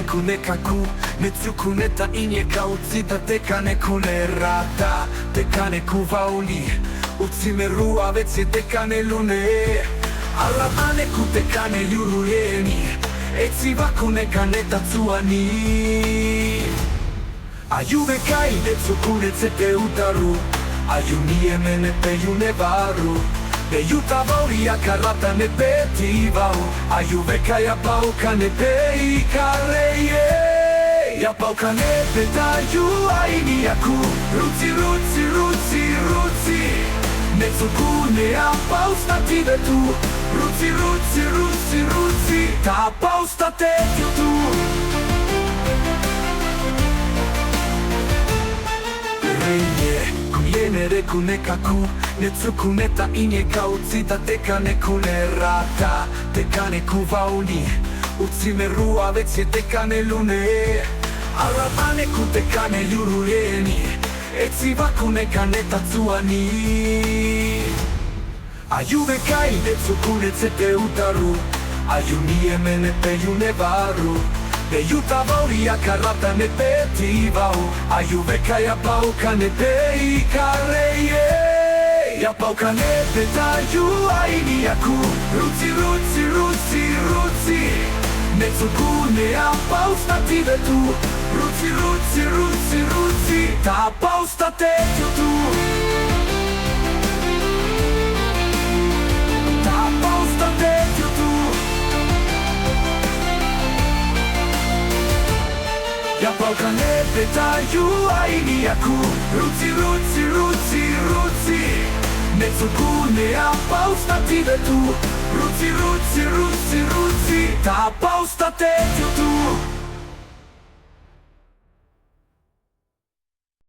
Nekunekaku Netsukuneta inyeka utsita Teka nekunerata Teka nekuvauli Utsimeru avetsi teka nelune Alavane kuteka nelyuruyeni Etsivaku nekaneta tsuani Ayuvekai netsukunetsete utaru Ayunie ne peyune varu Peyuta vauria karata ne petivau Ayuveka ya pauka ne peikareye Ya pauka ne petayu aini yaku Rutsi rutsi rutsi rutsi Netsukune apausta tivetu Rutsi rutsi rutsi rutsi Ta apausta tetiu Nekunekaku Netsukuneta inyeka utsita Teka nekunerata Teka nekuvauli Utsimeru avetsi teka nelune Aravane kuteka nelyuruyeni Etsivaku nekaneta tsuani Ayuvekai netsukunetsete utaru Ayunie ne peyune varu Peyuta vauria karata ne petivau Ayuveka ya pauka ne peikareye Ya pauka ne petayu aini yaku Rutsi rutsi rutsi rutsi Netsukune apausta tivetu Rutsi rutsi rutsi rutsi Ta apausta tetiu tu Ta apausta tetiu tu Ya pauka ne petayu aini yaku Rutsi rutsi rutsi rutsi Netsukune apausta tivetu Rutsi rutsi rutsi rutsi Ta apausta tetiu tu